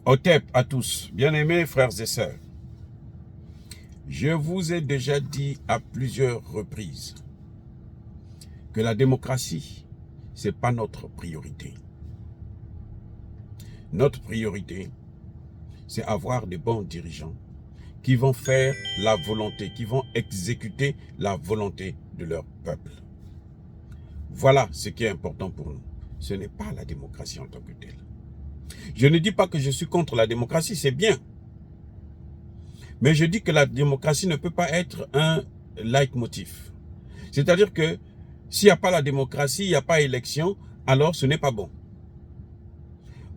Otep à tous, bien-aimés frères et sœurs, je vous ai déjà dit à plusieurs reprises que la démocratie, ce n'est pas notre priorité. Notre priorité, c'est avoir des bons dirigeants qui vont faire la volonté, qui vont exécuter la volonté de leur peuple. Voilà ce qui est important pour nous. Ce n'est pas la démocratie en tant que telle. Je ne dis pas que je suis contre la démocratie, c'est bien. Mais je dis que la démocratie ne peut pas être un leitmotiv. C'est-à-dire que s'il n'y a pas la démocratie, il n'y a pas élection, alors ce n'est pas bon.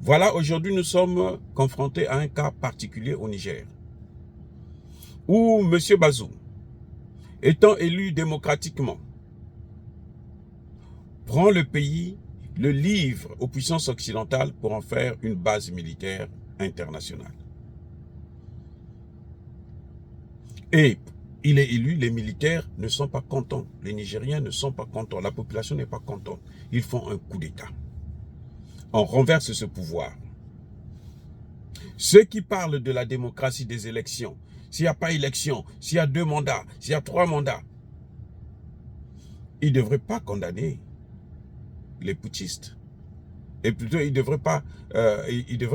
Voilà, aujourd'hui nous sommes confrontés à un cas particulier au Niger, où M. Bazoum, étant élu démocratiquement, prend le pays, le livre aux puissances occidentales pour en faire une base militaire internationale. Et il est élu, les militaires ne sont pas contents, les Nigériens ne sont pas contents, la population n'est pas contente. Ils font un coup d'État. On renverse ce pouvoir. Ceux qui parlent de la démocratie des élections, s'il n'y a pas élection, s'il y a 2 mandats, s'il y a 3 mandats, ils ne devraient pas condamner les putschistes. Et plutôt, ils ne devraient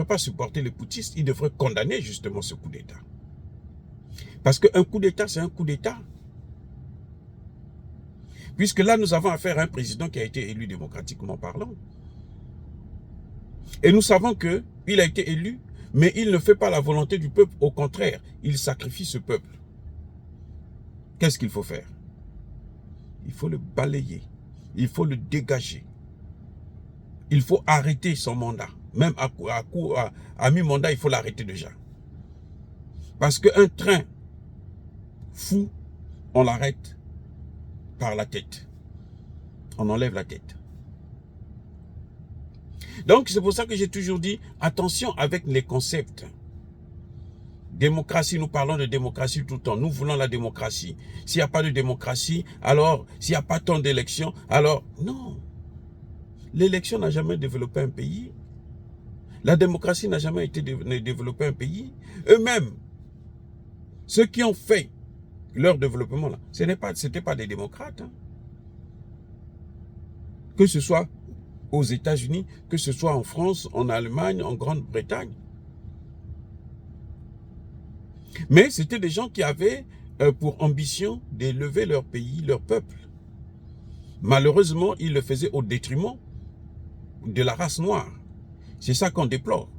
pas supporter les putschistes, ils devraient condamner justement ce coup d'État. Parce qu'un coup d'État, c'est un coup d'État. Puisque là, nous avons affaire à un président qui a été élu démocratiquement parlant. Et nous savons qu'il a été élu, mais il ne fait pas la volonté du peuple. Au contraire, il sacrifie ce peuple. Qu'est-ce qu'il faut faire? Il faut le balayer. Il faut le dégager. Il faut arrêter son mandat. Même à mi-mandat, il faut l'arrêter déjà. Parce qu'un train fou, on l'arrête par la tête. On enlève la tête. Donc, c'est pour ça que j'ai toujours dit, attention avec les concepts. Démocratie, nous parlons de démocratie tout le temps. Nous voulons la démocratie. S'il n'y a pas de démocratie, alors, s'il n'y a pas tant d'élections, alors, non. L'élection n'a jamais développé un pays. La démocratie n'a jamais été développé un pays. Eux-mêmes, ceux qui ont fait leur développement, là, ce n'était pas des démocrates. Hein. Que ce soit aux États-Unis, que ce soit en France, en Allemagne, en Grande-Bretagne. Mais c'était des gens qui avaient pour ambition d'élever leur pays, leur peuple. Malheureusement, ils le faisaient au détriment de la race noire. C'est ça qu'on déplore.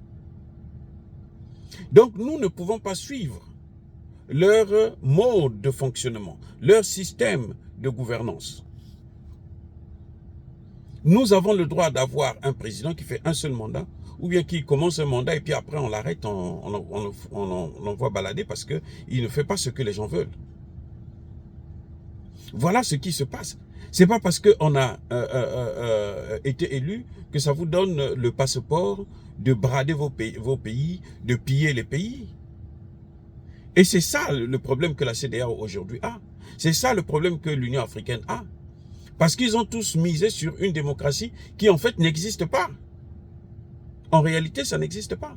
Donc, nous ne pouvons pas suivre leur mode de fonctionnement, leur système de gouvernance. Nous avons le droit d'avoir un président qui fait un seul mandat, ou bien qui commence un mandat et puis après on l'arrête, on l'envoie balader parce qu'il ne fait pas ce que les gens veulent. Voilà ce qui se passe. C'est pas parce qu'on a été élu que ça vous donne le passeport de brader vos pays, de piller les pays. Et c'est ça le problème que la CEDEAO aujourd'hui a. C'est ça le problème que l'Union africaine a. Parce qu'ils ont tous misé sur une démocratie qui en fait n'existe pas. En réalité, ça n'existe pas.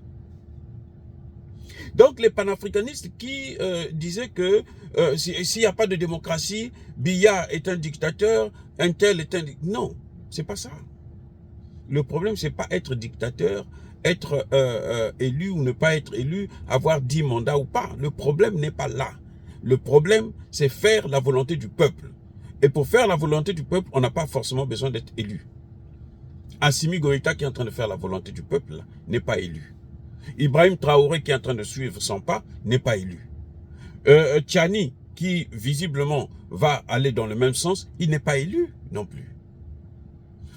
Donc les panafricanistes qui disaient que s'il n'y a pas de démocratie, Biya est un dictateur, un tel est un dictateur. Non, c'est pas ça. Le problème, c'est pas être dictateur, être élu ou ne pas être élu, avoir 10 mandats ou pas. Le problème n'est pas là. Le problème, c'est faire la volonté du peuple. Et pour faire la volonté du peuple, on n'a pas forcément besoin d'être élu. Assimi Goïta qui est en train de faire la volonté du peuple n'est pas élu. Ibrahim Traoré qui est en train de suivre son pas n'est pas élu. Tchani qui visiblement va aller dans le même sens, il n'est pas élu non plus.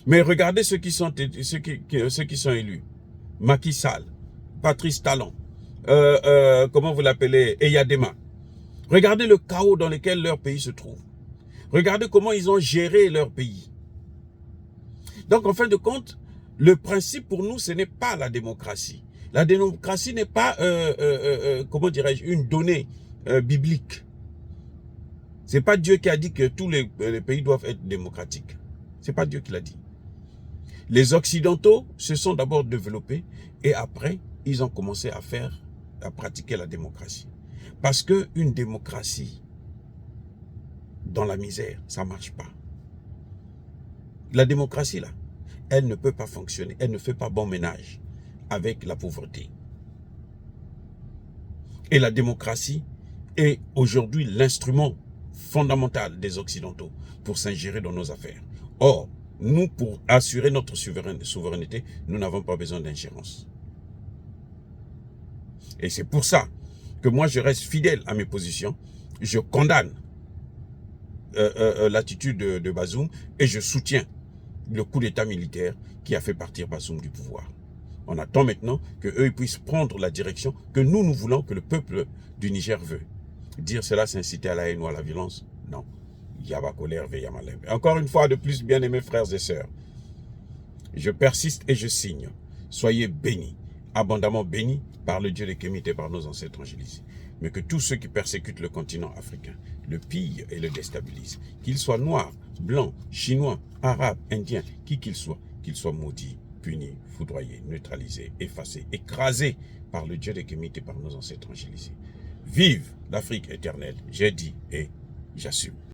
Mais regardez ceux qui sont élus. Macky Sall, Patrice Talon, comment vous l'appelez, Eyadema. Regardez le chaos dans lequel leur pays se trouve. Regardez comment ils ont géré leur pays. Donc, en fin de compte, le principe pour nous, ce n'est pas la démocratie. La démocratie n'est pas, comment dirais-je, une donnée biblique. Ce n'est pas Dieu qui a dit que tous les pays doivent être démocratiques. Ce n'est pas Dieu qui l'a dit. Les Occidentaux se sont d'abord développés et après, ils ont commencé à pratiquer la démocratie. Parce qu'une démocratie dans la misère, ça ne marche pas. La démocratie, là, elle ne peut pas fonctionner. Elle ne fait pas bon ménage avec la pauvreté. Et la démocratie est aujourd'hui l'instrument fondamental des Occidentaux pour s'ingérer dans nos affaires. Or, nous, pour assurer notre souveraineté, nous n'avons pas besoin d'ingérence. Et c'est pour ça que moi, je reste fidèle à mes positions. Je condamne l'attitude de Bazoum et je soutiens le coup d'état militaire qui a fait partir Bazoum du pouvoir. On attend maintenant qu'eux puissent prendre la direction que nous voulons, que le peuple du Niger veut. Dire cela, c'est inciter à la haine ou à la violence? Non. Yaba colère, veille malin. Encore une fois de plus, bien-aimés frères et sœurs, je persiste et je signe. Soyez bénis, abondamment bénis par le Dieu des Kémites et par nos ancêtres angélisés. Mais que tous ceux qui persécutent le continent africain le pillent et le déstabilisent, qu'ils soient noirs, blancs, chinois, arabes, indiens, qui qu'ils soient maudits, punis, foudroyés, neutralisés, effacés, écrasés par le Dieu des Kémites et par nos ancêtres angélisés. Vive l'Afrique éternelle, j'ai dit et j'assume.